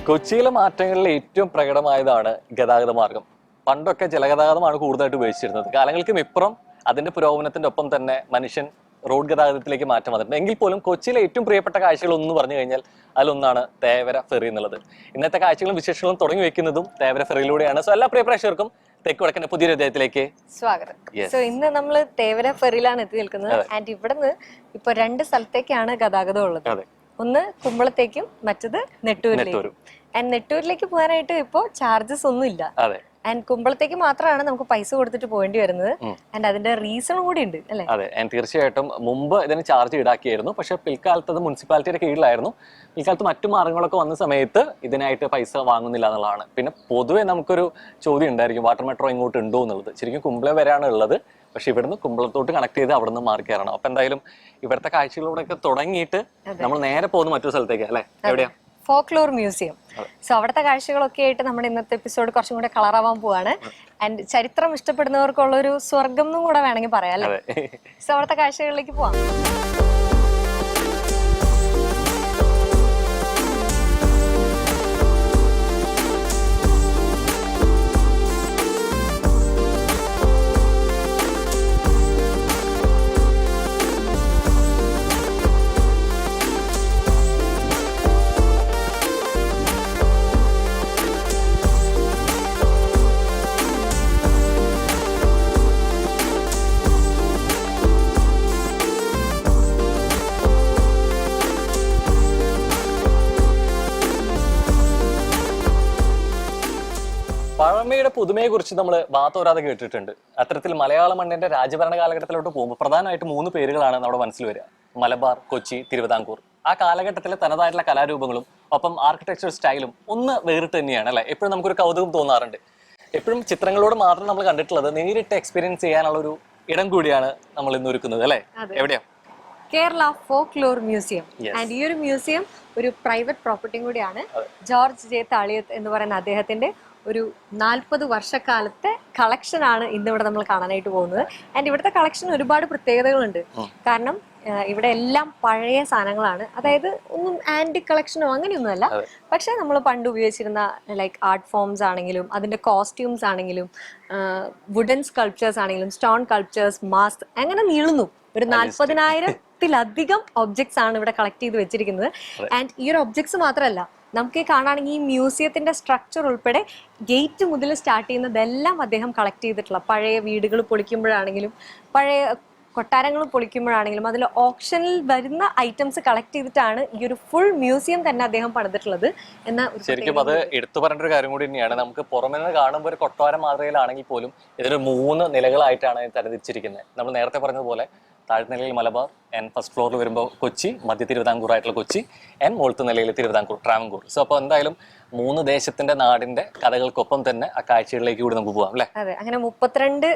കൊച്ചിയിലെ മാറ്റങ്ങളിൽ ഏറ്റവും പ്രകടമായതാണ് ഗതാഗത മാർഗം. പണ്ടൊക്കെ ജലഗതാഗതമാണ് കൂടുതലായിട്ട് ഉപയോഗിച്ചിരുന്നത്. കാലങ്ങൾക്കും ഇപ്പുറം അതിന്റെ പുരോഗമനത്തിന്റെ ഒപ്പം തന്നെ മനുഷ്യൻ റോഡ് ഗതാഗതത്തിലേക്ക് മാറ്റം വന്നിട്ടുണ്ട്. എങ്കിൽ പോലും കൊച്ചിയിലെ ഏറ്റവും പ്രിയപ്പെട്ട കാഴ്ചകൾ ഒന്ന് പറഞ്ഞു കഴിഞ്ഞാൽ അതിലൊന്നാണ് തേവര ഫെറി എന്നുള്ളത്. ഇന്നത്തെ കാഴ്ചകളും വിശേഷങ്ങളും തുടങ്ങി വെക്കുന്നതും തേവര ഫെറിയിലൂടെയാണ്. സോ എല്ലാ പ്രിയ പ്രേക്ഷകർക്കും തെക്ക് വടക്കിന്റെ പുതിയൊരു അധ്യായത്തിലേക്ക് സ്വാഗതം. സോ ഇന്ന് നമ്മൾ തേവര ഫെറിയിലാണ് എത്തി നിൽക്കുന്നത്. ആൻഡ് ഇവിടുന്ന് ഇപ്പൊ 2 സ്ഥലത്തേക്കാണ് ഗതാഗതം ഉള്ളത്. ഒന്ന് കുമ്പളത്തേക്കും മറ്റത് നെട്ടൂരിലേക്കും. ആൻഡ് നെട്ടൂരിലേക്ക് പോകാനായിട്ട് ഇപ്പോ ചാർജസ് ഒന്നും ഇല്ല. ആൻഡ് കുമ്പളത്തേക്ക് മാത്രമാണ് നമുക്ക് പൈസ കൊടുത്തിട്ട് പോകേണ്ടി വരുന്നത്. ആൻഡ് അതിന്റെ റീസൺ കൂടി ഉണ്ട് അല്ലെ? അതെ, തീർച്ചയായിട്ടും മുമ്പ് ഇതിന് ചാർജ് ഈടാക്കിയായിരുന്നു. പക്ഷെ പിൽക്കാലത്ത് അത് മുനിസിപ്പാലിറ്റിയുടെ കീഴിലായിരുന്നു. പിൽക്കാലത്ത് മറ്റു മാർഗങ്ങളൊക്കെ വന്ന സമയത്ത് ഇതിനായിട്ട് പൈസ വാങ്ങുന്നില്ല എന്നുള്ളതാണ്. പിന്നെ പൊതുവെ നമുക്കൊരു ചോദ്യം ഉണ്ടായിരിക്കും, വാട്ടർ മെട്രോ ഇങ്ങോട്ട് ഉണ്ടോ എന്നുള്ളത്. ശരിക്കും കുമ്പളം വരെയാണ് ഉള്ളത്. പക്ഷെ ഇവിടുന്ന് കുമ്പളത്തോട്ട് കണക്ട് ചെയ്ത് അവിടെ നിന്ന് മാറി കയറണം. അപ്പൊ എന്തായാലും ഇവിടുത്തെ കാഴ്ചകളിലൂടെയൊക്കെ തുടങ്ങിയിട്ട് നമ്മൾ നേരെ പോകുന്ന മറ്റൊരു സ്ഥലത്തേക്ക് അല്ലെ? എവിടെയാ? Folklore museum. സോ അവിടുത്തെ കാഴ്ചകളൊക്കെ ആയിട്ട് നമ്മുടെ ഇന്നത്തെ എപ്പിസോഡ് കുറച്ചും കൂടെ കളറാവാൻ പോവാണ്. ആൻഡ് ചരിത്രം ഇഷ്ടപ്പെടുന്നവർക്കുള്ള ഒരു സ്വർഗം എന്നും കൂടെ വേണമെങ്കിൽ പറയാം അല്ലേ? സോ അവിടുത്തെ കാഴ്ചകളിലേക്ക് പോവാം. പഴമയുടെ പുതുമയെ കുറിച്ച് നമ്മൾ വാത്തോരാതെ കേട്ടിട്ടുണ്ട്. അത്തരത്തിൽ മലയാള മണ്ണിന്റെ രാജഭരണ കാലഘട്ടത്തിലോട്ട് പോകുമ്പോൾ പ്രധാനമായിട്ട് 3 പേരുകളാണ് നമ്മുടെ മനസ്സിൽ വരിക: മലബാർ, കൊച്ചി, തിരുവിതാംകൂർ. ആ കാലഘട്ടത്തിലെ തനതായിട്ടുള്ള കലാരൂപങ്ങളും ഒപ്പം ആർക്കിടെക്ചർ സ്റ്റൈലും ഒന്ന് വേറിട്ട് തന്നെയാണ് അല്ലെ? എപ്പോഴും നമുക്കൊരു കൗതുകം തോന്നാറുണ്ട്. എപ്പോഴും ചിത്രങ്ങളോട് മാത്രം നമ്മൾ കണ്ടിട്ടുള്ളത്, നേരിട്ട് എക്സ്പീരിയൻസ് ചെയ്യാനുള്ള ഒരു ഇടം കൂടിയാണ് നമ്മൾ ഇന്ന് ഒരുക്കുന്നത് അല്ലെ? എവിടെയാ? Kerala folklore museum. ആൻഡ് ഈ ഒരു മ്യൂസിയം ഒരു പ്രൈവറ്റ് പ്രോപ്പർട്ടിയും കൂടിയാണ്. ജോർജ് ജെ താളിയത്ത് എന്ന് പറയുന്ന അദ്ദേഹത്തിന്റെ ഒരു 40 വർഷക്കാലത്തെ കളക്ഷൻ ആണ് ഇന്നിവിടെ നമ്മൾ കാണാനായിട്ട് പോകുന്നത്. ആൻഡ് ഇവിടുത്തെ കളക്ഷൻ ഒരുപാട് പ്രത്യേകതകളുണ്ട്. കാരണം ഇവിടെ എല്ലാം പഴയ സാധനങ്ങളാണ്. അതായത് ഒന്നും ആന്റിക് കളക്ഷനോ അങ്ങനെയൊന്നുമല്ല. പക്ഷെ നമ്മൾ പണ്ട് ഉപയോഗിച്ചിരുന്ന ലൈക്ക് ആർട്ട് ഫോംസ് ആണെങ്കിലും അതിന്റെ കോസ്റ്റ്യൂംസ് ആണെങ്കിലും വുഡൻ സ്കൾപ്ചേഴ്സ് ആണെങ്കിലും സ്റ്റോൺ കൾപ്ചേഴ്സ്, മാസ്ക്, അങ്ങനെ നീളുന്നു. ഒരു 40,000-ത്തിലധികം ഒബ്ജക്ട്സ് ആണ് ഇവിടെ കളക്ട് ചെയ്ത് വെച്ചിരിക്കുന്നത്. ആൻഡ് ഈ ഒരു ഒബ്ജക്ട്സ് മാത്രമല്ല, നമുക്ക് കാണുകയാണെങ്കിൽ ഈ മ്യൂസിയത്തിന്റെ സ്ട്രക്ചർ ഉൾപ്പെടെ ഗേറ്റ് മുതൽ സ്റ്റാർട്ട് ചെയ്യുന്നതെല്ലാം അദ്ദേഹം കളക്ട് ചെയ്തിട്ടുള്ള, പഴയ വീടുകൾ പൊളിക്കുമ്പോഴാണെങ്കിലും പഴയ കൊട്ടാരങ്ങൾ പൊളിക്കുമ്പോഴാണെങ്കിലും അതിൽ ഓപ്ഷനിൽ വരുന്ന ഐറ്റംസ് കളക്ട് ചെയ്തിട്ടാണ് ഈ ഒരു ഫുൾ മ്യൂസിയം തന്നെ അദ്ദേഹം പണിതിട്ടുള്ളത്. ശരിക്കും അത് എടുത്തു പറഞ്ഞ ഒരു കാര്യം കൂടി തന്നെയാണ്. നമുക്ക് പുറമെ നിന്ന് കാണുമ്പോൾ ഒരു കൊട്ടാരം മാതൃകയിലാണെങ്കിൽ പോലും ഇതിന് 3 നിലകളായിട്ടാണ് തരംതിരിച്ചിരിക്കുന്നത്. നമ്മൾ നേരത്തെ പറഞ്ഞതുപോലെ താഴ്നിലയിൽ മലബാർ, ആൻഡ് ഫസ്റ്റ് ഫ്ലോറിൽ വരുമ്പോൾ കൊച്ചി, മധ്യ തിരുവിതാംകൂർ ആയിട്ടുള്ള കൊച്ചി, ആൻഡ് മുകളിലത്തെ നിലയിൽ തിരുവിതാംകൂർ, ട്രാവൻകൂർ. സോ അപ്പോൾ എന്തായാലും 3 ദേശത്തിന്റെ നാടിന്റെ കഥകൾക്കൊപ്പം തന്നെ ആ കാഴ്ചകളിലേക്ക് കൂടി നമുക്ക് പോകാം അല്ലെ? അതെ, അങ്ങനെ 32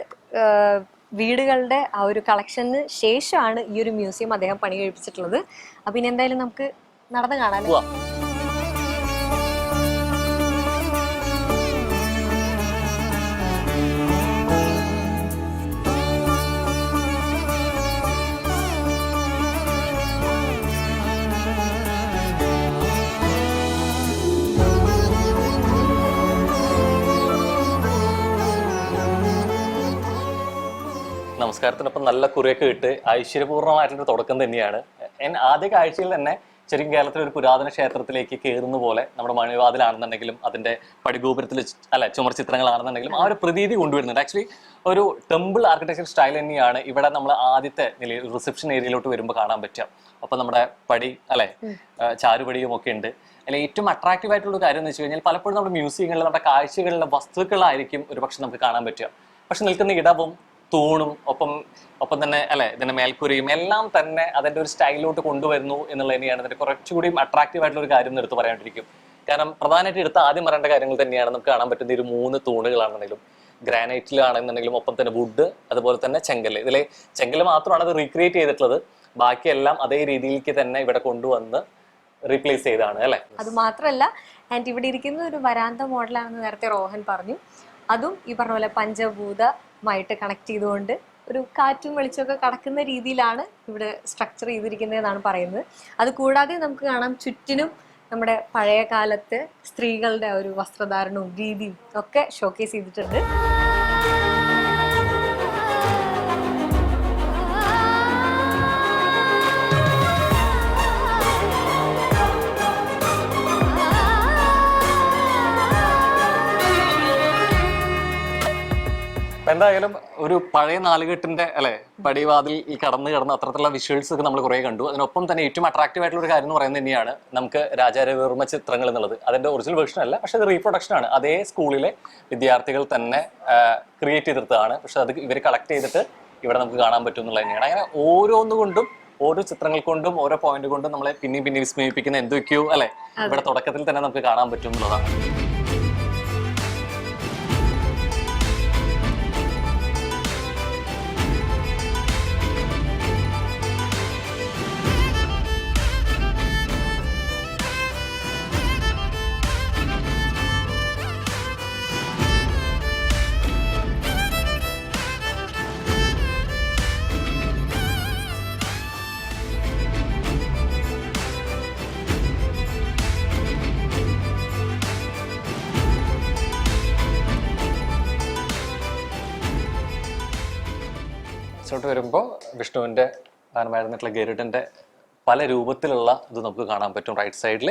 വീടുകളുടെ ആ ഒരു കളക്ഷന് ശേഷമാണ് ഈ ഒരു മ്യൂസിയം അദ്ദേഹം പണി കഴിപ്പിച്ചിട്ടുള്ളത്. അപ്പൊ ഇനി എന്തായാലും നമുക്ക് നടന്നു കാണാൻ പോവാം. നമസ്കാരത്തിനൊപ്പം നല്ല കുറിയൊക്കെ ഇട്ട് ഐശ്വര്യപൂർണ്ണമായിട്ടുള്ള തുടക്കം തന്നെയാണ്. ആദ്യ കാഴ്ചയിൽ തന്നെ ശരിക്കും കേരളത്തിലെ ഒരു പുരാതന ക്ഷേത്രത്തിലേക്ക് കയറുന്ന പോലെ നമ്മുടെ മണിവാതിലാണെന്നുണ്ടെങ്കിലും അതിന്റെ പടിഗോപുരത്തിൽ ചുമർ ചിത്രങ്ങളാണെന്നുണ്ടെങ്കിലും ആ ഒരു പ്രതീതി കൊണ്ടുവരുന്നുണ്ട്. ആക്ച്വലി ഒരു ടെമ്പിൾ ആർക്കിടെക്ചർ സ്റ്റൈൽ തന്നെയാണ് ഇവിടെ നമ്മൾ ആദ്യത്തെ നിലയിൽ റിസപ്ഷൻ ഏരിയയിലോട്ട് വരുമ്പോൾ കാണാൻ പറ്റുക. ഒപ്പം നമ്മുടെ പടി ചാരുപടിയും ഒക്കെ ഉണ്ട്. അതിൽ ഏറ്റവും അട്രാക്റ്റീവ് ആയിട്ടുള്ള ഒരു കാര്യം എന്ന് വെച്ച് കഴിഞ്ഞാൽ പലപ്പോഴും നമ്മുടെ മ്യൂസിയങ്ങളിൽ നമ്മുടെ കാഴ്ചകളിലെ വസ്തുക്കളായിരിക്കും ഒരു പക്ഷെ നമുക്ക് കാണാൻ പറ്റുക. പക്ഷെ നിൽക്കുന്ന ഇടവും തൂണും ഒപ്പം തന്നെ ഇതിന്റെ മേൽക്കൂരയും എല്ലാം തന്നെ അതിന്റെ ഒരു സ്റ്റൈലിലോട്ട് കൊണ്ടുവരുന്നു എന്നുള്ളത് തന്നെയാണ് ഇതിന്റെ കുറച്ചുകൂടി അട്രാക്റ്റീവ് ആയിട്ടുള്ള ഒരു കാര്യം എടുത്ത് പറയാണ്ടിരിക്കും. കാരണം പ്രധാനമായിട്ട് എടുത്ത് ആദ്യം പറയേണ്ട കാര്യങ്ങൾ തന്നെയാണ് നമുക്ക് കാണാൻ പറ്റുന്ന ഒരു 3 തൂണുകളാണെന്നുണ്ടെങ്കിലും, ഗ്രാനൈറ്റിലാണെന്നുണ്ടെങ്കിലും, ഒപ്പം തന്നെ വുഡ്, അതുപോലെ തന്നെ ചെങ്കല്. ഇതിലെ ചെങ്കല് മാത്രമാണ് അത് റീക്രിയേറ്റ് ചെയ്തിട്ടുള്ളത്. ബാക്കിയെല്ലാം അതേ രീതിയിലേക്ക് തന്നെ ഇവിടെ കൊണ്ടുവന്ന് റീപ്ലേസ് ചെയ്താണ് അല്ലെ? അത് മാത്രമല്ല, ആൻഡ് ഇവിടെ ഇരിക്കുന്ന ഒരു വരാന്ത മോഡലാണെന്ന് നേരത്തെ റോഹൻ പറഞ്ഞു. അതും ഈ പറഞ്ഞ പോലെ പഞ്ചഭൂതമായിട്ട് കണക്ട് ചെയ്തുകൊണ്ട് ഒരു കാറ്റും വെളിച്ചമൊക്കെ കടക്കുന്ന രീതിയിലാണ് ഇവിടെ സ്ട്രക്ചർ ചെയ്തിരിക്കുന്നതെന്നാണ് പറയുന്നത്. അത് കൂടാതെ നമുക്ക് കാണാം ചുറ്റിനും നമ്മുടെ പഴയ കാലത്ത് സ്ത്രീകളുടെ ആ ഒരു വസ്ത്രധാരണവും രീതിയും ഒക്കെ ഷോക്കേസ് ചെയ്തിട്ടുണ്ട്. എന്തായാലും ഒരു പഴയ നാലുകെട്ടിന്റെ അല്ലെ പടിവാതിൽ ഈ കടന്ന് കിടന്ന് അത്തരത്തിലുള്ള വിഷ്വൽസ് ഒക്കെ നമ്മൾ കുറെ കണ്ടു. അതിനൊപ്പം തന്നെ ഏറ്റവും അട്രാക്റ്റീവ് ആയിട്ടുള്ള ഒരു കാര്യം എന്ന് പറയുന്നത് തന്നെയാണ് നമുക്ക് രാജാരവിവർമ്മ ചിത്രങ്ങൾ എന്നുള്ളത്. അതിന്റെ ഒറിജിനൽ വേർഷൻ അല്ല, പക്ഷെ അത് റീപ്രൊഡക്ഷൻ ആണ്. അതേ സ്കൂളിലെ വിദ്യാർത്ഥികൾ തന്നെ ക്രിയേറ്റ് ചെയ്തെടുത്തതാണ്. പക്ഷെ അത് ഇവർ കളക്ട് ചെയ്തിട്ട് ഇവിടെ നമുക്ക് കാണാൻ പറ്റും എന്നുള്ളത് തന്നെയാണ്. അങ്ങനെ ഓരോന്നുകൊണ്ടും ഓരോ ചിത്രങ്ങൾ കൊണ്ടും ഓരോ പോയിന്റ് കൊണ്ടും നമ്മളെ പിന്നെ വിസ്മയിപ്പിക്കുന്ന എന്തൊക്കെയോ അല്ലെ ഇവിടെ തുടക്കത്തിൽ തന്നെ നമുക്ക് കാണാൻ പറ്റും എന്നുള്ളതാണ്. ോട്ട് വരുമ്പോൾ വിഷ്ണുവിന്റെ ഗാനമായിരുന്നിട്ടുള്ള ഗരുഡന്റെ പല രൂപത്തിലുള്ള ഇത് നമുക്ക് കാണാൻ പറ്റും റൈറ്റ് സൈഡിൽ.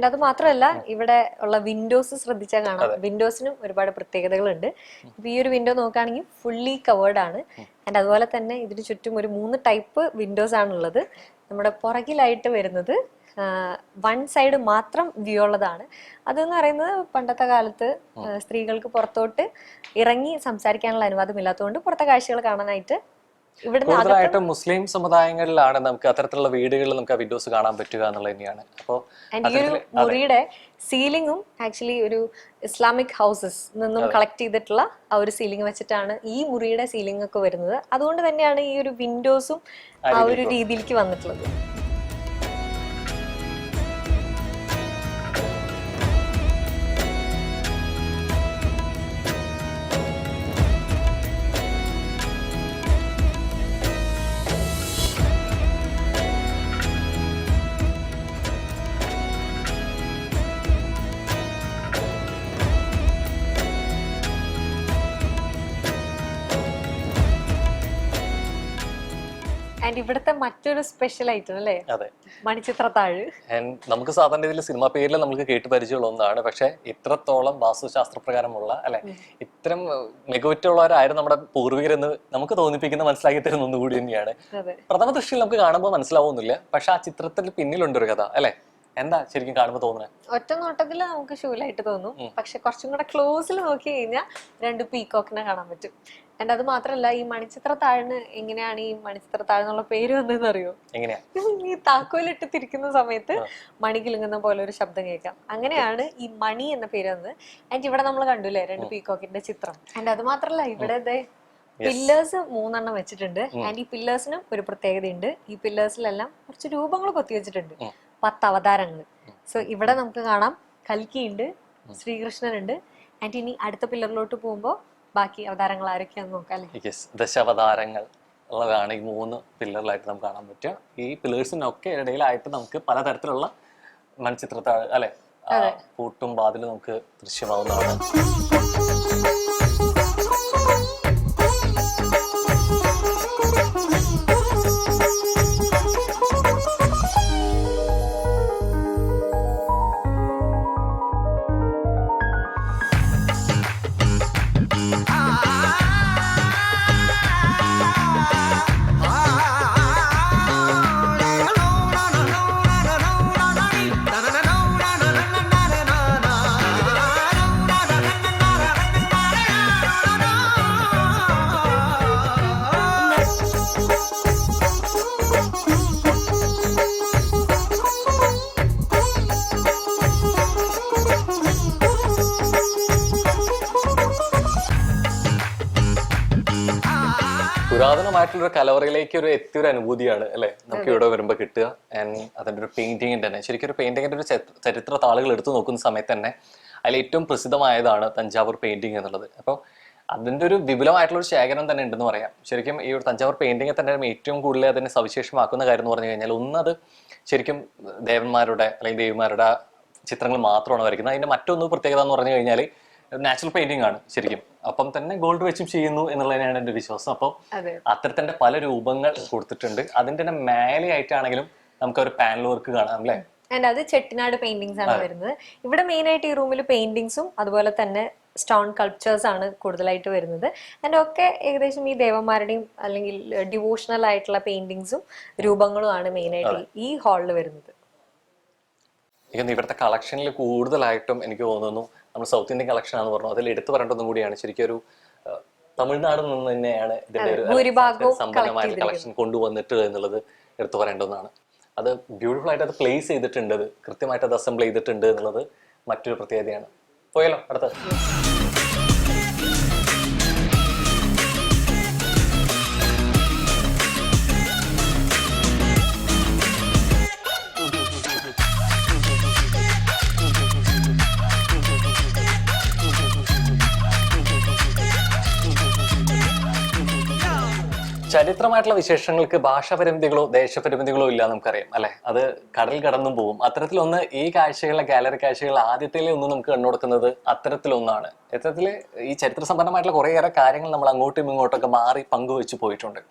അത് മാത്രമല്ല ഇവിടെ ഉള്ള വിൻഡോസ് ശ്രദ്ധിച്ചാൽ കാണാം. വിൻഡോസിനും ഒരുപാട് പ്രത്യേകതകളുണ്ട്. ഇപ്പൊ ഈ ഒരു വിൻഡോ നോക്കുകയാണെങ്കിൽ ഫുള്ളി കവേർഡ് ആണ്. ആൻഡ് അതുപോലെ തന്നെ ഇതിന് ചുറ്റും ഒരു 3 ടൈപ്പ് വിൻഡോസ് ആണുള്ളത്. നമ്മുടെ പുറകിലായിട്ട് വരുന്നത് വൺ സൈഡ് മാത്രം വ്യൂ ഉള്ളതാണ്. അതെന്ന് പറയുന്നത് പണ്ടത്തെ കാലത്ത് സ്ത്രീകൾക്ക് പുറത്തോട്ട് ഇറങ്ങി സംസാരിക്കാനുള്ള അനുവാദം ഇല്ലാത്തതുകൊണ്ട് പുറത്തെ കാഴ്ചകൾ കാണാനായിട്ട് കൂടുതലായിട്ടും മുസ്ലിം സമുദായങ്ങളിലാണ് നമുക്ക് അത്തരത്തിലുള്ള വീടുകളിൽ നമുക്ക് ആ വിൻഡോസ് കാണാൻ പറ്റുക എന്നുള്ളത് തന്നെയാണ്. അപ്പോൾ ഈ ഒരു മുറിയുടെ സീലിംഗും ആക്ച്വലി ഒരു ഇസ്ലാമിക് ഹൗസസ് നിന്നും കളക്ട് ചെയ്തിട്ടുള്ള ആ ഒരു സീലിംഗ് വെച്ചിട്ടാണ് ഈ മുറിയുടെ സീലിംഗ് ഒക്കെ വരുന്നത്. അതുകൊണ്ട് തന്നെയാണ് ഈ ഒരു വിൻഡോസും ആ ഒരു രീതിയിലേക്ക് വന്നിട്ടുള്ളത്. ആൻഡ് ഇവിടുത്തെ മറ്റൊരു സ്പെഷ്യൽ ഐറ്റം അല്ലേ മണിച്ചിത്രത്താഴ്. നമുക്ക് സാധാരണ ഇതിൽ സിനിമ പേരിൽ നമുക്ക് കേട്ട് പരിചയമുള്ള ഒന്നാണ്. പക്ഷെ ഇത്രത്തോളം വാസ്തുശാസ്ത്രപ്രകാരമുള്ള അല്ലെ ഇത്തരം മികവുറ്റുള്ളവരായിരുന്നു നമ്മുടെ പൂർവികരെന്ന് നമുക്ക് തോന്നിപ്പിക്കുന്ന മനസ്സിലാക്കി തരുന്ന ഒന്നുകൂടി തന്നെയാണ്. പ്രഥമ ദൃഷ്ടിയിൽ നമുക്ക് കാണുമ്പോൾ മനസ്സിലാവുന്നില്ല, പക്ഷെ ആ ചിത്രത്തിൽ പിന്നിലുണ്ടൊരു കഥ അല്ലെ. എന്താ ശരിക്കും കാണുമ്പോൾ തോന്നുന്നത്? ഒറ്റ നോട്ടത്തിൽ നമുക്ക് ഷൂലായിട്ട് തോന്നും, പക്ഷെ കുറച്ചും കൂടെ ക്ലോസിൽ നോക്കി കഴിഞ്ഞാൽ 2 പീകോക്കിനെ കാണാൻ പറ്റും. ആൻഡ് അത് മാത്രല്ല, ഈ മണിച്ചിത്രത്താഴിന് എങ്ങനെയാണ് ഈ മണിച്ചിത്രത്താഴ് എന്നുള്ള പേര് വന്നതെന്ന് അറിയോ? ഈ താക്കോലിട്ട് തിരിക്കുന്ന സമയത്ത് മണി കിലുങ്ങുന്ന പോലെ ഒരു ശബ്ദം കേൾക്കാം. അങ്ങനെയാണ് ഈ മണി എന്ന പേര് വന്നത്. ആൻഡ് ഇവിടെ നമ്മൾ കണ്ടുല്ലേ 2 പീകോക്കിന്റെ ചിത്രം. ആൻഡ് അത് മാത്രല്ല, ഇവിടെ പില്ലേഴ്സ് 3 എണ്ണം വെച്ചിട്ടുണ്ട്. ആൻഡ് ഈ പില്ലേഴ്സിനും ഒരു പ്രത്യേകതയുണ്ട്. ഈ പില്ലേഴ്സിലെല്ലാം കുറച്ച് രൂപങ്ങൾ കൊത്തി വെച്ചിട്ടുണ്ട്, 10 അവതാരങ്ങൾ. സോ ഇവിടെ നമുക്ക് കാണാം കൽക്കി ഉണ്ട്, ശ്രീകൃഷ്ണനുണ്ട്. ആൻഡ് ഇനി അടുത്ത പില്ലറിലോട്ട് പോകുമ്പോൾ ബാക്കി അവതാരങ്ങൾ ആരൊക്കെയാന്ന് നോക്കാം അല്ലേ. ദശാവതാരങ്ങൾ ഉള്ളതാണ് ഈ 3 പില്ലറിലായിട്ട് നമുക്ക് കാണാൻ പറ്റുക. ഈ പില്ലേഴ്സിനൊക്കെ ഇടയിലായിട്ട് നമുക്ക് പലതരത്തിലുള്ള മൺചിത്രത്താഴ് അല്ലെ പൂട്ടും വാതിലും നമുക്ക് ദൃശ്യമാവുന്നതാണ്. പുരാതനമായിട്ടുള്ള കലവറയിലേക്ക് എത്തിയൊരു അനുഭൂതിയാണ് അല്ലെ നമുക്ക് ഇവിടെ വരുമ്പോൾ കിട്ടുക. അതിന്റെ ഒരു പെയിന്റിങ്ങിന്റെ തന്നെ ശരിക്കും ഒരു പെയിന്റിങ്ങിന്റെ ഒരു ചരിത്ര താളുകൾ എടുത്തു നോക്കുന്ന സമയത്ത് തന്നെ അതിൽ ഏറ്റവും പ്രസിദ്ധമായതാണ് തഞ്ചാവൂർ പെയിന്റിങ് എന്നുള്ളത്. അപ്പോൾ അതിന്റെ ഒരു വിപുലമായിട്ടുള്ള ഒരു ശേഖരം തന്നെ ഉണ്ടെന്ന് പറയാം. ശരിക്കും ഈ ഒരു തഞ്ചാവൂർ പെയിന്റിംഗിൽ തന്നെ ഏറ്റവും കൂടുതൽ അതിനെ സവിശേഷമാക്കുന്ന കാര്യം എന്ന് പറഞ്ഞു കഴിഞ്ഞാൽ, ഒന്നത് ശരിക്കും ദേവന്മാരുടെ അല്ലെങ്കിൽ ദേവിമാരുടെ ചിത്രങ്ങൾ മാത്രമാണ് വരയ്ക്കുന്നത്. അതിന്റെ മറ്റൊന്ന് പ്രത്യേകത എന്ന് പറഞ്ഞു കഴിഞ്ഞാൽ നാച്ചുറൽ പെയിന്റിംഗ് ആണ് ശരിക്കും. അപ്പം തന്നെ ഗോൾഡ് വെച്ചും ചെയ്യുന്നു എന്നുള്ളതിനാണ് എൻ്റെ വിശ്വാസം. അപ്പം അത്തരത്തിന്റെ പല രൂപങ്ങൾ കൊടുത്തിട്ടുണ്ട്. അതിന്റെ തന്നെ മേലെയായിട്ടാണെങ്കിലും നമുക്ക് ഒരു പാനൽ വർക്ക് കാണാം അല്ലേ. ആൻഡ് അത് ചെട്ടിനാട് പെയിന്റിങ്സ് ആണ് വരുന്നത്. ഇവിടെ മെയിൻ ആയിട്ട് ഈ റൂമിൽ പെയിന്റിങ്സും അതുപോലെ തന്നെ സ്റ്റോൺ കൾച്ചേഴ്സ് ആണ് കൂടുതലായിട്ട് വരുന്നത്. ആൻഡ് ഒക്കെ ഏകദേശം ഈ ദേവന്മാരുടെയും അല്ലെങ്കിൽ ഡിവോഷണൽ ആയിട്ടുള്ള പെയിന്റിങ്സും രൂപങ്ങളും ആണ് മെയിൻ ആയിട്ട് ഈ ഹാളിൽ വരുന്നത്. ഇവിടുത്തെ കളക്ഷനിൽ കൂടുതലായിട്ടും എനിക്ക് തോന്നുന്നു നമ്മൾ സൗത്ത് ഇന്ത്യൻ കളക്ഷൻ ആണെന്ന് പറഞ്ഞു. അതിൽ എടുത്തു പറയേണ്ടതും കൂടിയാണ് ശരിക്കും ഒരു തമിഴ്നാട് നിന്ന് തന്നെയാണ് ഇതിന്റെ ഒരു സമ്പന്നമായ കളക്ഷൻ കൊണ്ടുവന്നിട്ട് എന്നുള്ളത് എടുത്തു പറയേണ്ടതാണ്. അത് ബ്യൂട്ടിഫുൾ ആയിട്ട് അത് പ്ലേസ് ചെയ്തിട്ടുണ്ട്, അത് കൃത്യമായിട്ട് അത് അസംബിൾ ചെയ്തിട്ടുണ്ട് എന്നുള്ളത് മറ്റൊരു പ്രത്യേകതയാണ്. പോയാലോ അടുത്തത്. ചരിത്രമായിട്ടുള്ള വിശേഷങ്ങൾക്ക് ഭാഷാപരിമിതികളോ ദേശപരിമിതികളോ ഇല്ല നമുക്കറിയാം അല്ലെ. അത് കടൽ കടന്നും പോകും. അത്തരത്തിലൊന്ന് ഈ കാഴ്ചകളിലെ ഗാലറി കാഴ്ചകൾ ആദ്യത്തിലെ ഒന്ന് നമുക്ക് കണ്ടുകൊടുക്കുന്നത് അത്തരത്തിലൊന്നാണ്. ഇത്തരത്തില് ഈ ചരിത്ര സമ്പന്നമായിട്ടുള്ള കുറേയേറെ കാര്യങ്ങൾ നമ്മൾ അങ്ങോട്ടും ഇങ്ങോട്ടൊക്കെ മാറി പങ്കുവെച്ചു പോയിട്ടുണ്ട്.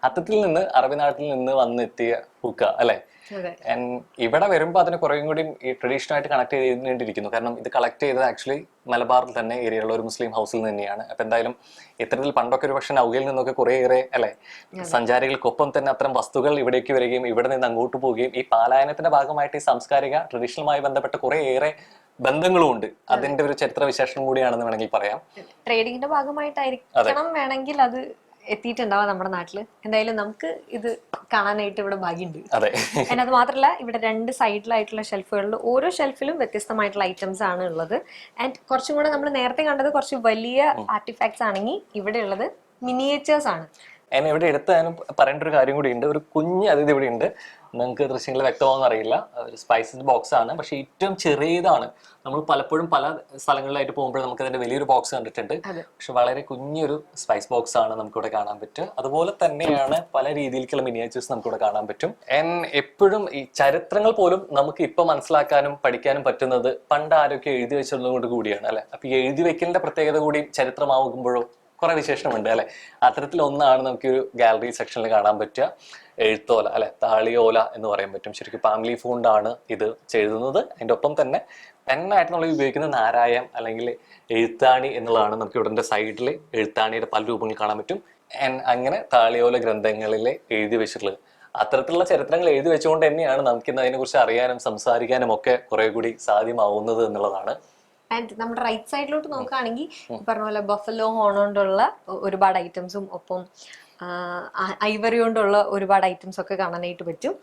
അത്തരത്തിൽ നിന്ന് അറബിനാട്ടിൽ നിന്ന് വന്നെത്തിയ ഹുക്ക അല്ലെ. ഇവിടെ വരുമ്പോൾ അതിന് കുറേയും കൂടി ഈ ട്രഡീഷണൽ ആയിട്ട് കണക്ട് ചെയ്തിരിക്കുന്നു. കാരണം ഇത് കളക്ട് ചെയ്തത് ആക്ച്വലി മലബാറിൽ തന്നെ ഏരിയയുള്ള ഒരു മുസ്ലിം ഹൗസിൽ തന്നെയാണ്. അപ്പൊ എന്തായാലും ഇത്തരത്തിൽ പണ്ടൊക്കെ ഒരു പക്ഷേ നൗകയിൽ നിന്നൊക്കെ കുറേയേറെ അല്ലെ സഞ്ചാരികൾക്കൊപ്പം തന്നെ അത്തരം വസ്തുക്കൾ ഇവിടേക്ക് വരികയും ഇവിടെ നിന്ന് അങ്ങോട്ട് പോവുകയും ഈ പാലായനത്തിന്റെ ഭാഗമായിട്ട് ഈ സാംസ്കാരിക ട്രഡീഷണലുമായി ബന്ധപ്പെട്ട കുറേയേറെ ബന്ധങ്ങളും ഉണ്ട്. അതിന്റെ ഒരു ചരിത്ര വിശേഷണം കൂടിയാണെന്ന് വേണമെങ്കിൽ പറയാം. ട്രേഡിങ്ങിന്റെ ഭാഗമായിട്ടായിരിക്കണം വേണമെങ്കിൽ അത് എത്തിയിട്ടുണ്ടാവാം നമ്മുടെ നാട്ടില്. എന്തായാലും നമുക്ക് ഇത് കാണാനായിട്ട് ഇവിടെ ഭാഗ്യമുണ്ട്. അത് മാത്രമല്ല ഇവിടെ 2 സൈഡിലായിട്ടുള്ള ഷെൽഫുകളിൽ ഓരോ ഷെൽഫിലും വ്യത്യസ്തമായിട്ടുള്ള ഐറ്റംസ് ആണ് ഉള്ളത്. ആൻഡ് കുറച്ചും കൂടെ നമ്മൾ നേരത്തെ കണ്ടത് കുറച്ച് വലിയ ആർട്ടിഫാക്ട്സ് ആണെങ്കിൽ ഇവിടെ ഉള്ളത് മിനിയേച്ചേഴ്സ് ആണ്. എന്നെ ഇവിടെ എടുത്താലും പറയേണ്ട ഒരു കാര്യം കൂടി ഉണ്ട്. ഒരു കുഞ്ഞ് അതിഥി ഇവിടെ ഉണ്ട്. നിങ്ങൾക്ക് ദൃശ്യങ്ങൾ വ്യക്തമാണെന്ന് അറിയില്ല. ഒരു സ്പൈസസ് ബോക്സ് ആണ്, പക്ഷെ ഏറ്റവും ചെറിയതാണ്. നമ്മൾ പലപ്പോഴും പല സ്ഥലങ്ങളിലായിട്ട് പോകുമ്പോൾ നമുക്ക് അതിന്റെ വലിയൊരു ബോക്സ് കണ്ടിട്ടുണ്ട്. പക്ഷെ വളരെ കുഞ്ഞൊരു സ്പൈസ് ബോക്സ് ആണ് നമുക്കിവിടെ കാണാൻ പറ്റുക. അതുപോലെ തന്നെയാണ് പല രീതിയിലേക്കുള്ള മിനിയേച്ചേഴ്സ് നമുക്കിവിടെ കാണാൻ പറ്റും. എപ്പോഴും ഈ ചരിത്രങ്ങൾ പോലും നമുക്ക് ഇപ്പൊ മനസ്സിലാക്കാനും പഠിക്കാനും പറ്റുന്നത് പണ്ട് ആരൊക്കെ എഴുതി വെച്ചതുകൊണ്ട് കൊണ്ട് കൂടിയാണ് അല്ലെ. അപ്പൊ ഈ എഴുതി വെക്കലിന്റെ പ്രത്യേകത കൂടി ചരിത്രമാകുമ്പോഴോ കുറെ വിശേഷമുണ്ട് അല്ലെ. അത്തരത്തിൽ ഒന്നാണ് നമുക്ക് ഒരു ഗാലറി സെക്ഷനിൽ കാണാൻ പറ്റുക. എഴുത്തോല അല്ലെ, താളിയോല എന്ന് പറയാൻ പറ്റും. ശരിക്കും ഫാമിലി ഫോണ്ടാണ് ഇത് എഴുതുന്നത്. അതിൻ്റെ ഒപ്പം തന്നെ പെന്നായിട്ട് നമ്മൾ ഉപയോഗിക്കുന്ന നാരായം അല്ലെങ്കിൽ എഴുത്താണി എന്നുള്ളതാണ്. നമുക്ക് ഇവിടെ സൈഡിൽ എഴുത്താണിയുടെ പല രൂപങ്ങൾ കാണാൻ പറ്റും. അങ്ങനെ താളിയോല ഗ്രന്ഥങ്ങളിൽ എഴുതി വെച്ചിട്ടുള്ളത്. അത്തരത്തിലുള്ള ചരിത്രങ്ങൾ എഴുതി വെച്ചുകൊണ്ട് തന്നെയാണ് നമുക്കിന്ന് അതിനെക്കുറിച്ച് അറിയാനും സംസാരിക്കാനും ഒക്കെ കുറെ കൂടി സാധ്യമാവുന്നത് എന്നുള്ളതാണ്. ആൻഡ് നമ്മുടെ റൈറ്റ് സൈഡിലോട്ട് നോക്കുകയാണെങ്കിൽ പറഞ്ഞ പോലെ ബഫലോ ഹോൺ കൊണ്ടുള്ള ഒരുപാട് ഐറ്റംസും ഒപ്പം ഐവറി കൊണ്ടുള്ള ഒരുപാട് ഐറ്റംസ് ഒക്കെ കാണാനായിട്ട് പറ്റും.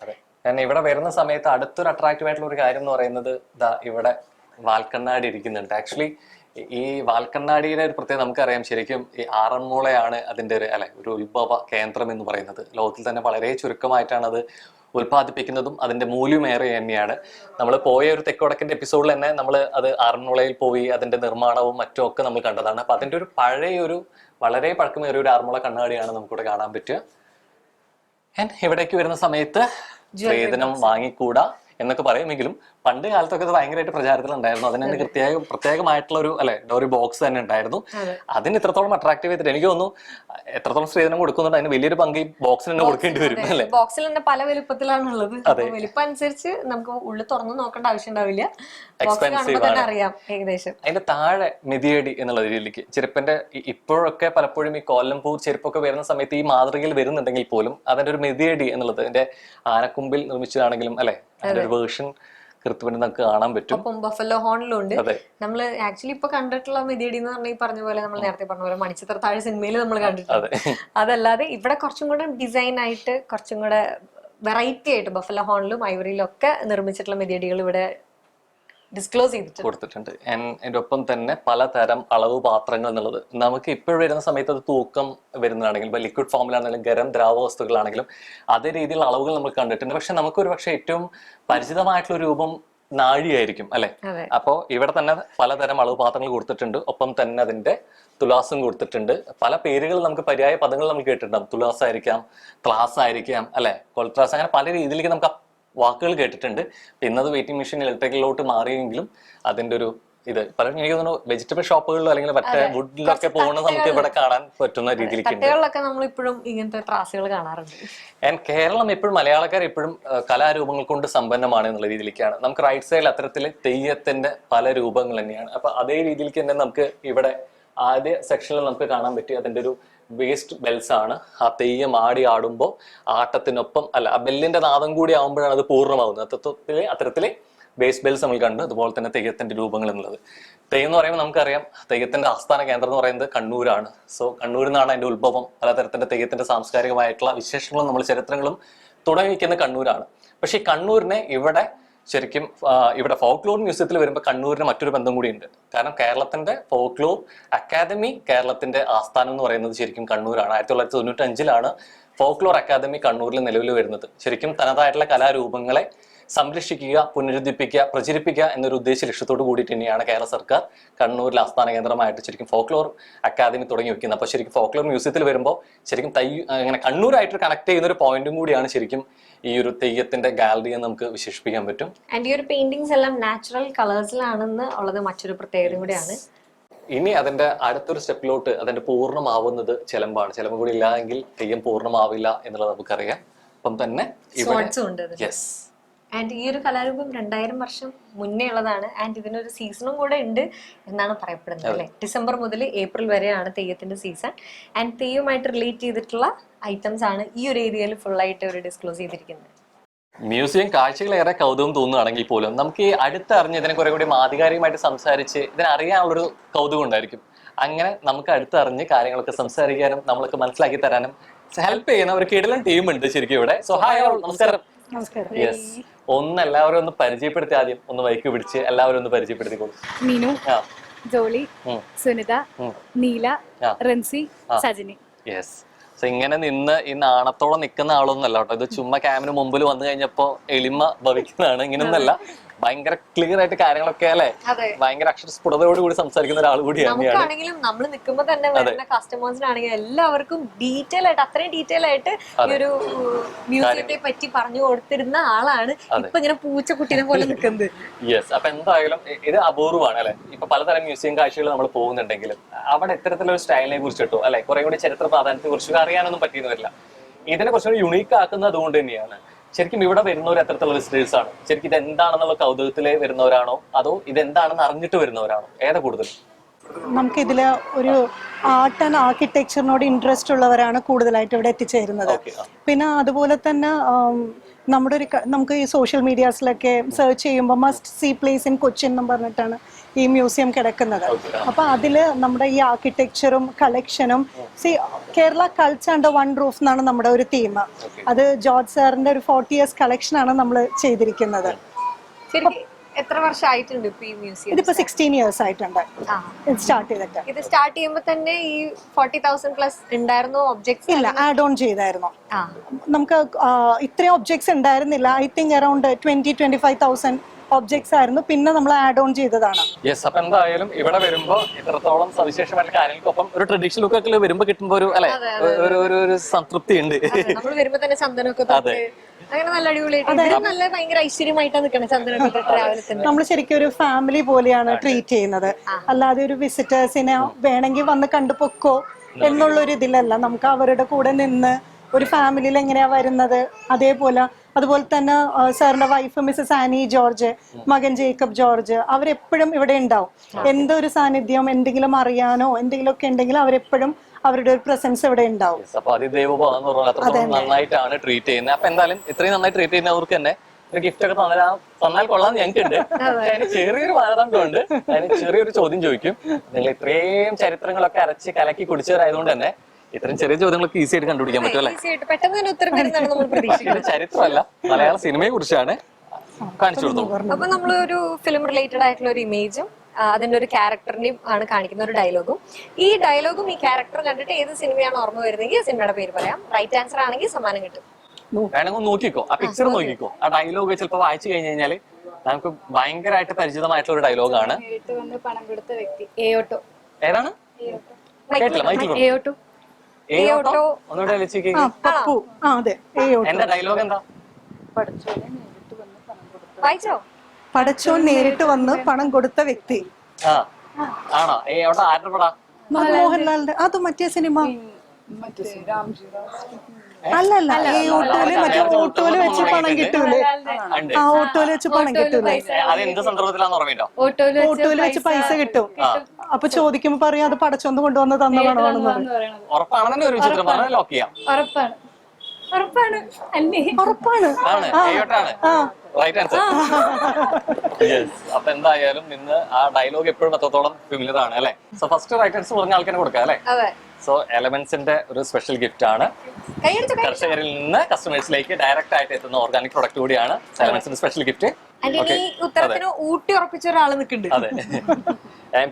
കാരണം ഇവിടെ വരുന്ന സമയത്ത് അടുത്തൊരു അട്രാക്റ്റീവ് ആയിട്ടുള്ള ഒരു കാര്യം എന്ന് പറയുന്നത് ഇവിടെ വാൽക്കണ്ണാടി ഇരിക്കുന്നുണ്ട്. ആക്ച്വലി ഈ വാൽക്കണ്ണാടിയുടെ ഒരു പ്രത്യേകത നമുക്കറിയാം. ശരിക്കും ഈ ആറന്മുളയാണ് അതിന്റെ ഒരു ഉത്ഭവ കേന്ദ്രം എന്ന് പറയുന്നത്. ലോകത്തിൽ തന്നെ വളരെ ചുരുക്കമായിട്ടാണ് അത് ഉൽപ്പാദിപ്പിക്കുന്നതും അതിന്റെ മൂല്യമേറെ തന്നെയാണ്. നമ്മൾ പോയ ഒരു തെക്കുവടക്കിന്റെ എപ്പിസോഡിൽ തന്നെ നമ്മൾ അത് ആറന്മുളയിൽ പോയി അതിന്റെ നിർമ്മാണവും മറ്റും ഒക്കെ നമ്മൾ കണ്ടതാണ്. അപ്പൊ അതിന്റെ ഒരു പഴയൊരു വളരെ പഴക്കമേറിയ ഒരു ആറന്മുള കണ്ണാടിയാണ് നമുക്കിവിടെ കാണാൻ പറ്റുക. ഇവിടേക്ക് വരുന്ന സമയത്ത് വേതനം വാങ്ങിക്കൂടാ എന്നൊക്കെ പറയുമെങ്കിലും പണ്ട് കാലത്തൊക്കെ ഇത് ഭയങ്കരമായിട്ട് പ്രചാരത്തിലുണ്ടായിരുന്നു. അതിന് പ്രത്യേകമായിട്ടുള്ള ഒരു ബോക്സ് തന്നെ ഉണ്ടായിരുന്നു. അതിന് ഇത്രത്തോളം അട്രാക്റ്റീവ് ചെയ്തിട്ട് എനിക്ക് തോന്നുന്നു എത്രത്തോളം സ്ത്രീധനം കൊടുക്കുന്നുണ്ട് അതിന് വലിയൊരു പങ്ക് ഈ ബോക്സിന് തന്നെ കൊടുക്കേണ്ടി വരും അല്ലെ. ബോക്സിൽ തന്നെ പല വലുപ്പത്തിലാണുള്ളത്. വലിപ്പം അനുസരിച്ച് നമുക്ക് ഉള്ളിൽ തുറന്നു നോക്കേണ്ട ആവശ്യം ഉണ്ടാവില്ല. എക്സ്പെൻസീവ് ആണ്. അറിയാം ഏകദേശം. അതിന്റെ താഴെ മെതിയടി എന്നുള്ള രീതിയിലേക്ക് ചെരുപ്പിന്റെ ഇപ്പോഴൊക്കെ പലപ്പോഴും ഈ കോലംപൂർ ചെരുപ്പൊക്കെ വരുന്ന സമയത്ത് ഈ മാതൃകയിൽ വരുന്നുണ്ടെങ്കിൽ പോലും അതിന്റെ ഒരു മെതിയടി എന്നുള്ളത് അതിന്റെ ആനക്കുമ്പിൽ നിർമ്മിച്ചതാണെങ്കിലും അല്ലെ അതിന്റെ ഒരു വേർഷൻ കൃത്യമായിട്ട് നമുക്ക് കാണാൻ പറ്റും. അപ്പം ബഫലോ ഹോണിലുണ്ട്. നമ്മൾ ആക്ച്വലി ഇപ്പൊ കണ്ടിട്ടുള്ള മെതിയടി എന്ന് പറഞ്ഞാൽ ഈ പറഞ്ഞ പോലെ നമ്മൾ നേരത്തെ പറഞ്ഞ പോലെ മണിച്ചിത്ര താഴെ സിനിമയിൽ നമ്മൾ കണ്ടിട്ടുണ്ട്. അതല്ലാതെ ഇവിടെ കുറച്ചും കൂടെ ഡിസൈൻ ആയിട്ട് കുറച്ചും കൂടെ വെറൈറ്റി ആയിട്ട് ബഫലോ ഹോണിലും ഐവറിയിലും ഒക്കെ നിർമ്മിച്ചിട്ടുള്ള മെതിയടികൾ ഇവിടെ ഡിസ്ക്ലോസ് ചെയ്തിട്ട് കൊടുത്തിട്ടുണ്ട്. അതിന്റെ ഒപ്പം തന്നെ പലതരം അളവ് പാത്രങ്ങൾ എന്നുള്ളത് നമുക്ക് ഇപ്പോഴും വരുന്ന സമയത്ത് അത് തൂക്കം വരുന്നതാണെങ്കിലും ഇപ്പൊ ലിക്വിഡ് ഫോമിലാണെങ്കിലും ഗരം ദ്രാവ വസ്തുക്കളാണെങ്കിലും അതേ രീതിയിലുള്ള അളവുകൾ നമ്മൾ കണ്ടിട്ടുണ്ട്. പക്ഷെ നമുക്കൊരു പക്ഷെ ഏറ്റവും പരിചിതമായിട്ടുള്ള രൂപം നാഴിയായിരിക്കും അല്ലെ. അപ്പോ ഇവിടെ തന്നെ പലതരം അളവ് പാത്രങ്ങൾ കൊടുത്തിട്ടുണ്ട്. ഒപ്പം തന്നെ അതിന്റെ തുലാസും കൊടുത്തിട്ടുണ്ട്. പല പേരുകൾ നമുക്ക് പര്യായ പദങ്ങൾ നമ്മൾ കേട്ടിട്ടുണ്ടാവും. തുലാസ് ആയിരിക്കാം, ക്ലാസ് ആയിരിക്കാം അല്ലെ, കൊൾട്രാസ്, അങ്ങനെ പല രീതിയിലേക്ക് നമുക്ക് വാക്കുകൾ കേട്ടിട്ടുണ്ട്. ഇന്നത് വെയിറ്റിംഗ് മെഷീൻ ഇലക്ട്രിക്കലിലോട്ട് മാറിയെങ്കിലും അതിന്റെ ഒരു ഇത് പലരും എനിക്ക് തോന്നുന്നു വെജിറ്റബിൾ ഷോപ്പുകളിലോ അല്ലെങ്കിൽ മറ്റേ വുഡിലൊക്കെ പോകുന്നത് നമുക്ക് ഇവിടെ കാണാൻ പറ്റുന്ന രീതിയിലേക്ക് ഇങ്ങനത്തെ ത്രാസുകൾ കാണാറുണ്ട്. ആൻഡ് കേരളം എപ്പോഴും, മലയാളക്കാർ എപ്പോഴും കലാരൂപങ്ങൾ കൊണ്ട് സമ്പന്നമാണ് എന്നുള്ള രീതിയിലേക്കാണ്. നമുക്ക് റൈറ്റ് സൈഡിൽ അത്തരത്തിൽ തെയ്യത്തിന്റെ പല രൂപങ്ങൾ തന്നെയാണ്. അപ്പൊ അതേ രീതിയിലേക്ക് തന്നെ നമുക്ക് ഇവിടെ ആദ്യ സെക്ഷനിൽ നമുക്ക് കാണാൻ പറ്റി അതിന്റെ ഒരു വേസ്റ്റ് ബെൽസ് ആണ്. ആ തെയ്യം ആടുമ്പോൾ ആട്ടത്തിനൊപ്പം അല്ല, ആ ബെല്ലിന്റെ നാദം കൂടി ആവുമ്പോഴാണ് അത് പൂർണ്ണമാവുന്നത്. അത്തരത്തില് ബേസ് ബെൽസ് നമ്മൾ കണ്ടു. അതുപോലെ തന്നെ തെയ്യത്തിന്റെ രൂപങ്ങൾ എന്നുള്ളത്. തെയ്യം എന്ന് പറയുമ്പോൾ നമുക്കറിയാം തെയ്യത്തിന്റെ ആസ്ഥാന കേന്ദ്രം എന്ന് പറയുന്നത് കണ്ണൂരാണ്. സോ കണ്ണൂരിൽ നിന്നാണ് അതിന്റെ ഉത്ഭവം. പലതരത്തിന്റെ തെയ്യത്തിന്റെ സാംസ്കാരികമായിട്ടുള്ള വിശേഷങ്ങളും നമ്മൾ ചരിത്രങ്ങളും തുടങ്ങി വയ്ക്കുന്ന കണ്ണൂരാണ്. പക്ഷെ ഈ കണ്ണൂരിനെ ശരിക്കും ഇവിടെ ഫോക്ലോർ മ്യൂസിയത്തിൽ വരുമ്പോൾ കണ്ണൂരിന് മറ്റൊരു ബന്ധം കൂടിയുണ്ട്. കാരണം കേരളത്തിന്റെ ഫോക്ലോർ അക്കാദമി, കേരളത്തിന്റെ ആസ്ഥാനം എന്ന് പറയുന്നത് ശരിക്കും കണ്ണൂരാണ്. 1995 ഫോക്ലോർ അക്കാദമി കണ്ണൂരിൽ നിലവിൽ വരുന്നത്. ശരിക്കും തനതായിട്ടുള്ള കലാരൂപങ്ങളെ സംരക്ഷിക്കുക, പുനരുദ്ധിപ്പിക്കുക, പ്രചരിപ്പിക്കുക എന്നൊരു ഉദ്ദേശ ലക്ഷ്യത്തോട് കൂടിയിട്ട് തന്നെയാണ് കേരള സർക്കാർ കണ്ണൂരിൽ ആസ്ഥാന കേന്ദ്രമായിട്ട് ശരിക്കും ഫോക്ലോർ അക്കാദമി തുടങ്ങി വെക്കുന്നത്. അപ്പോൾ ശരിക്കും ഫോക്ലോർ മ്യൂസിയത്തിൽ വരുമ്പോൾ ശരിക്കും ഇങ്ങനെ കണ്ണൂരായിട്ട് കണക്ട് ചെയ്യുന്ന ഒരു പോയിന്റും കൂടിയാണ് ശരിക്കും ഈ ഒരു തെയ്യത്തിന്റെ ഗാലറി എന്ന് നമുക്ക് വിശേഷിപ്പിക്കാൻ പറ്റും. ആൻഡ് ഈ ഒരു പെയിന്റിങ്സ് എല്ലാം നാച്ചുറൽ കളേഴ്സിലാണെന്ന് ഉള്ളത് മറ്റൊരു പ്രത്യേകത കൂടിയാണ്. ഇനി അതിന്റെ അടുത്തൊരു സ്റ്റെപ്പിലോട്ട് അതിന്റെ പൂർണ്ണമാവുന്നത് ചെലമ്പാണ്. ചെലമ്പ് കൂടി ഇല്ല എങ്കിൽ തെയ്യം പൂർണ്ണമാവില്ല എന്നുള്ളത് നമുക്കറിയാം. അപ്പം തന്നെ യെസ്. ആൻഡ് ഈ ഒരു കലാരൂപം 2000 വർഷം മുന്നേ ഉള്ളതാണ്. ആൻഡ് ഇതിനൊരു സീസണും കൂടെ ഉണ്ട് എന്നാണ് പറയപ്പെടുന്നത് അല്ലെ. ഡിസംബർ മുതൽ ഏപ്രിൽ വരെയാണ് തെയ്യത്തിന്റെ സീസൺ. ആൻഡ് തെയ്യവുമായിട്ട് റിലേറ്റ് ചെയ്തിട്ടുള്ള ഐറ്റംസ് ആണ് ഈ ഒരു ഏരിയയിൽ ഫുൾ ആയിട്ട് അവർ ഡിസ്ക്ലോസ് ചെയ്തിരിക്കുന്നത്. മ്യൂസിയം കാഴ്ചകളേറെ കൗതുകം തോന്നുകയാണെങ്കിൽ പോലും നമുക്ക് ഈ അടുത്തറിഞ്ഞ് ഇതിനെ കുറെ കൂടി ആധികാരികമായിട്ട് സംസാരിച്ച് ഇതിനറിയാനുള്ളൊരു കൗതുകം ഉണ്ടായിരിക്കും. അങ്ങനെ നമുക്ക് അടുത്തറിഞ്ഞ് കാര്യങ്ങളൊക്കെ സംസാരിക്കാനും നമ്മളൊക്കെ മനസ്സിലാക്കി തരാനും ഹെൽപ്പ് ചെയ്യുന്ന ഒരു കിടിലൻ ടീമുണ്ട് ശരിക്കും ഇവിടെ. സോ ഹായ് ഓൾ, നമസ്കാരം. യെസ്, എല്ലാവരും ഒന്ന് പരിചയപ്പെടുത്തി, ആദ്യം ഒന്ന് വൈക്ക് പിടിച്ച് എല്ലാവരും ഒന്ന് പരിചയപ്പെടുത്തിക്കോളൂ. മീനു, ജോളി, സുനിത, നീല, റൻസി, സജിനി. യെസ്. സോ ഇങ്ങനെ നിന്ന് ഈ നാണത്തോളം നിൽക്കുന്ന ആളൊന്നല്ല കേട്ടോ. ഇത് ചുമ്മാ ക്യാമിന് മുമ്പിൽ വന്നു കഴിഞ്ഞപ്പോ എളിമ ഭവിക്കുന്നതാണ്. ഇങ്ങനൊന്നല്ല, ഭയങ്കര ക്ലിയർ ആയിട്ട് കാര്യങ്ങളൊക്കെ അല്ലെ, ഭയങ്കര അക്ഷരസ്ഫുടതയോട് കൂടി സംസാരിക്കുന്ന ഒരാൾ കൂടിയാണ്. നമുക്കാണെങ്കിലും നമ്മൾ നിൽക്കുമ്പോ തന്നെ വരുന്ന കസ്റ്റമേഴ്സിനാണെങ്കിലും എല്ലാവർക്കും ഡീറ്റെയിൽ ആയിട്ട്, അത്രയും ഡീറ്റെയിൽ ആയിട്ട് ഈ ഒരു മ്യൂസിയത്തെ പറ്റി പറഞ്ഞു കൊടുത്തിരുന്ന ആളാണ് ഇപ്പൊ ഇങ്ങനെ പൂച്ചക്കുട്ടിനെ പോലെ നിൽക്കുന്നത്. യെസ്. അപ്പൊ എന്തായാലും ഇത് അപൂർവമാണ് അല്ലെ. ഇപ്പൊ പലതരം മ്യൂസിയം കാഴ്ചകൾ നമ്മൾ പോകുന്നുണ്ടെങ്കിലും അവിടെ ഇത്തരത്തിലൊരു സ്റ്റൈലിനെ കുറിച്ചിട്ടോ അല്ലെ, കുറെ കൂടി ചരിത്ര പ്രാധാന്യത്തെ കുറിച്ചൊക്കെ അറിയാനൊന്നും പറ്റിയെന്ന് വരില്ല. ഇതിനെ കുറച്ചുകൂടി യുണീക്ക് ആക്കുന്നത് അതുകൊണ്ട് തന്നെയാണ്. ശരിക്കും ഇവിടെ വരുന്നവർ എത്രത്തോളം വിസിറ്റേഴ്സ് ആണ്? ശരിക്കും ഇത് എന്താണെന്നുള്ള കൗതുകത്തില് വരുന്നവരാണോ അതോ ഇതെന്താണെന്ന് അറിഞ്ഞിട്ട് വരുന്നവരാണോ? ഏതാ കൂടുതൽ? നമുക്കിതില് ഒരു ആർട്ട് ആൻഡ് ആർക്കിടെക്ചറിനോട് ഇൻട്രസ്റ്റ് ഉള്ളവരാണ് കൂടുതലായിട്ട് ഇവിടെ എത്തിച്ചേരുന്നത്. പിന്നെ അതുപോലെ തന്നെ നമുക്ക് ഈ സോഷ്യൽ മീഡിയാസിലൊക്കെ സെർച്ച് ചെയ്യുമ്പോൾ must see place in Cochin എന്ന് പറഞ്ഞിട്ടാണ് ഈ മ്യൂസിയം കിടക്കുന്നത്. അപ്പൊ അതില് നമ്മുടെ ഈ ആർക്കിടെക്ചറും കളക്ഷനും Kerala culture under one roof എന്നാണ് നമ്മുടെ ഒരു തീം. അത് ജോർജ് സാറിന്റെ ഒരു 40 years കളക്ഷൻ ആണ് നമ്മൾ ചെയ്തിരിക്കുന്നത്. എത്ര വർഷമായിട്ടുണ്ട് ഇപ്പൊ ഈ മ്യൂസിയം? ഇതിപ്പോ 16 years ആയിട്ടുണ്ട് സ്റ്റാർട്ട് ചെയ്തിട്ട്. ഇത് സ്റ്റാർട്ട് ചെയ്യുമ്പോൾ തന്നെ ഈ 40,000 പ്ലസ് ഉണ്ടായിരുന്നോ ഒബ്ജക്ട്സ്? ഇല്ല, ആഡ് ഓൺ ചെയ്തായിരുന്നു. നമുക്ക് ഇത്രയും ഒബ്ജക്ട്സ് ഉണ്ടായിരുന്നില്ല. ഐ തിങ്ക് അറൌണ്ട് 20-25,000 ഒബ്ജക്ട്സ് ആയിരുന്നു. പിന്നെ നമ്മൾ ആഡ് ഓൺ ചെയ്തതാണ്. യെസ്. അപ്പൊ എന്തായാലും ഇവിടെ വരുമ്പോ ഇത്രത്തോളം സവിശേഷമായ കാര്യങ്ങൾക്കൊപ്പം ഒരു ട്രഡീഷണൽ ലുക്കൊക്കെ വരുമ്പോ കിട്ടുമ്പോ ഒരു അല്ലെ ഒരു സംതൃപ്തി ഉണ്ട്. നമ്മൾ വരുമ്പോ തന്നെ ചന്ദനമൊക്കെ അങ്ങനെ നല്ല അടിപൊളിയായിട്ട് നല്ല ഭയങ്കര ഐശ്വര്യമായിട്ടാണ് നിൽക്കുന്നത് ചന്ദനമൊക്കെ രാവിലെ തന്നെ. നമ്മൾ ശരിക്കും ഒരു ഫാമിലി പോലെയാണ് ട്രീറ്റ് ചെയ്യുന്നത്. അല്ലാതെ ഒരു വിസിറ്റേഴ്സിനെ വേണമെങ്കിൽ വന്ന് കണ്ടുപൊക്കോ എന്നുള്ളൊരു ഇതിലല്ല. നമുക്ക് അവരുടെ കൂടെ നിന്ന് ഒരു ഫാമിലിയിൽ എങ്ങനെയാ വരുന്നത് അതുപോലെ തന്നെ സാറിന്റെ വൈഫ് മിസ്സസ് ആനി ജോർജ്, മകൻ ജേക്കബ് ജോർജ്, അവരെപ്പോഴും ഇവിടെ ഉണ്ടാവും. എന്തൊരു സാന്നിധ്യം, എന്തെങ്കിലും അറിയാനോ എന്തെങ്കിലുമൊക്കെ ഉണ്ടെങ്കിൽ അവരെപ്പോഴും അവരുടെ ഒരു പ്രസൻസ് ഇവിടെ ഉണ്ടാവും. അപ്പൊ നന്നായിട്ടാണ് ട്രീറ്റ് ചെയ്യുന്നത്. അപ്പൊ എന്തായാലും ഇത്രയും നന്നായി ട്രീറ്റ് ചെയ്യുന്നവർക്ക് തന്നെ ഒരു ഗിഫ്റ്റ് ഒക്കെ തന്നാൽ കൊള്ളാന്ന് ഞങ്ങൾക്കുണ്ട്. അതിന് ചെറിയൊരു മാനദണ്ഡമുണ്ട്. അതിന് ചെറിയൊരു ചോദ്യം ചോദിക്കും. നിങ്ങൾ ഇത്രയും ചരിത്രങ്ങളൊക്കെ അരച്ച് കലക്കി കുടിച്ചവരായതുകൊണ്ട് തന്നെ ഇത്രയും ചെറിയ ചോദ്യങ്ങളൊക്കെ ഈസി ആയിട്ട് കണ്ടുപിടിക്കാൻ പറ്റും അല്ലെ. ചരിത്രമല്ല, മലയാള സിനിമയെ കുറിച്ചാണ് കാണിച്ചു കൊടുത്തോളൂ. അപ്പൊ നമ്മൾ ഒരു ഫിലിം റിലേറ്റഡ് ആയിട്ടുള്ള ഒരു ഇമേജും അതിന്റെ ഒരു ക്യാരക്ടറിനെയും ആണ് കാണിക്കുന്ന ഒരു ഡയലോഗും. ഈ ഡയലോഗും ഈ ക്യാരക്ടറും കണ്ടിട്ട് ഏത് സിനിമയാണ് ഓർമ്മ വരുന്നെങ്കിൽ സിനിമയുടെ പേര് പറയാം. റൈറ്റ് ആൻസർ ആണെങ്കിൽ സമ്മാനം കിട്ടും. വേണമെങ്കിൽ നോക്കിക്കോ, ആ പിക്ചർ നോക്കിക്കോ. ആ ഡയലോഗ് ചിലപ്പോൾ വായിച്ചു കഴിഞ്ഞു കഴിഞ്ഞാൽ നമുക്ക് ഭയങ്കരമായിട്ട് പരിചിതമായിട്ടുള്ള ഒരു ഡയലോഗാണ്. നേരിട്ട് വന്ന് പണം കൊടുത്ത വ്യക്തി ഏയോട്ടോ. ഏതാണ്? കേട്ടില്ല, മൈക്കിൽ ഏയോട്ടോ. ഏയോട്ടോ ഒന്നുകൂടെ വിളിച്ചേക്ക്. പപ്പു. അതെ, എന്റെ ഡയലോഗ് എന്താ? വായിച്ചോ? പടച്ചോൻ നേരിട്ട് വന്ന് പണം കൊടുത്ത വ്യക്തി. ആ ആണോ? ഏയോട്ടോ ആരുടെ പടാ? മോഹൻലാലിന്റെ. അത് മറ്റേ സിനിമ അല്ലല്ല, ഈ ഓട്ടോയില് മറ്റേ ഓട്ടോയില് വെച്ച് പണം കിട്ടൂലേ? ആ ഓട്ടോയില് വെച്ച് പണം കിട്ടൂലേ? അത് എന്ത് സന്ദർഭത്തിലാന്ന് ഓർമ്മയുണ്ടോ? ഓട്ടോയില് വെച്ച് പൈസ കിട്ടും. അപ്പൊ ചോദിക്കുമ്പോ പറയാം അത് പടച്ചോന്ന് കൊണ്ടുവന്ന് തന്നതാണോ ആണെന്ന് പറയും. ഉറപ്പാണെന്നെ ഒരു ചിത്രം പറഞ്ഞാൽ ലോക്ക് ചെയ്യാം. ഉറപ്പാണ്. ഉറപ്പാണ്. അല്ലേ? ഉറപ്പാണ്. ആണ്, ഏയോട്ടാണ്. Right answer. യെസ്. അപ്പൊ എന്തായാലും ഇന്ന് ആ ഡയലോഗ് എപ്പോഴും എത്രത്തോളം ഫെമിലിയർ ആണ് അല്ലെ? സോ ഫസ്റ്റ് റൈറ്റ് ആൻസർ പറഞ്ഞ ആൾക്കാരെ കൊടുക്കാം അല്ലെ? സോ എലമെന്റ്സിന്റെ ഒരു സ്പെഷ്യൽ ഗിഫ്റ്റ് ആണ്. കർഷകരിൽ നിന്ന് കസ്റ്റമേഴ്സിലേക്ക് ഡയറക്റ്റ് ആയിട്ട് എത്തുന്ന ഓർഗാനിക് പ്രൊഡക്റ്റ് കൂടിയാണ് എലമെന്റ്സിന്റെ സ്പെഷ്യൽ ഗിഫ്റ്റ്. ഉത്തരത്തിന് ഊട്ടി ഉറപ്പിച്ച ഒരാൾ നിൽക്കുന്നുണ്ട്. അതെ.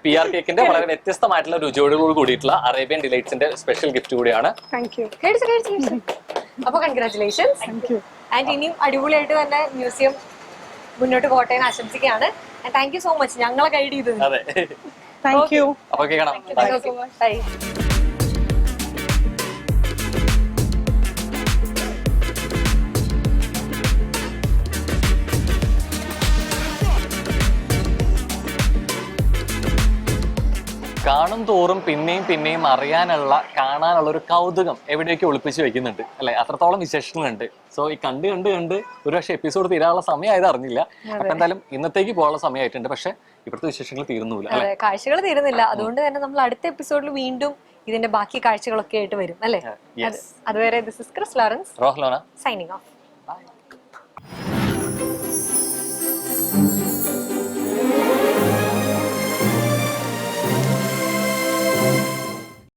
PR കേക്കിന്റെ വളരെ വ്യത്യസ്തമായിട്ടുള്ള രുചിയോടുകൂടി കൂടിയിട്ടുള്ള അറേബ്യൻ ഡിലൈറ്റ്സിന്റെ സ്പെഷ്യൽ ഗിഫ്റ്റ് കൂടിയാണ്. അപ്പൊ കൺഗ്രാറ്റുലേഷൻസ്. ആൻഡ് ഇനിയും അടിപൊളിയായിട്ട് തന്നെ മ്യൂസിയം മുന്നോട്ട് പോട്ടെ എന്ന് ആശംസിക്കുകയാണ്. താങ്ക് യു സോ മച്ച് ഞങ്ങളെ ഗൈഡ് ചെയ്തത്. അതെ, താങ്ക് യു. അപ്പൊ കേൾക്കണം. ബൈ. കാണും തോറും പിന്നെയും പിന്നെയും കാണാനുള്ള ഒരു കൗതുകം എവിടെയൊക്കെ ഒളിപ്പിച്ച് വെക്കുന്നുണ്ട് അല്ലെ? അത്രത്തോളം വിശേഷങ്ങളുണ്ട്. സോ ഈ കണ്ട് ഒരു പക്ഷേ എപ്പിസോഡ് തീരാനുള്ള സമയമായത് അറിഞ്ഞില്ല. അപ്പൊ എന്തായാലും ഇന്നത്തേക്ക് പോകാനുള്ള സമയമായിട്ടുണ്ട്. പക്ഷെ ഇവിടുത്തെ വിശേഷങ്ങൾ തീരുന്നില്ല. അതെ, കാഴ്ചകൾ തീരുന്നില്ല. അതുകൊണ്ട് തന്നെ നമ്മൾ അടുത്ത എപ്പിസോഡിൽ വീണ്ടും ഇതിന്റെ ബാക്കി കാഴ്ചകളൊക്കെ ആയിട്ട് വരും അല്ലേ? അതുവരെ ദിസ് ഇസ് ക്രിസ് ലോറൻസ്, റോഹ്ലോന സൈനിങ് ഓഫ്.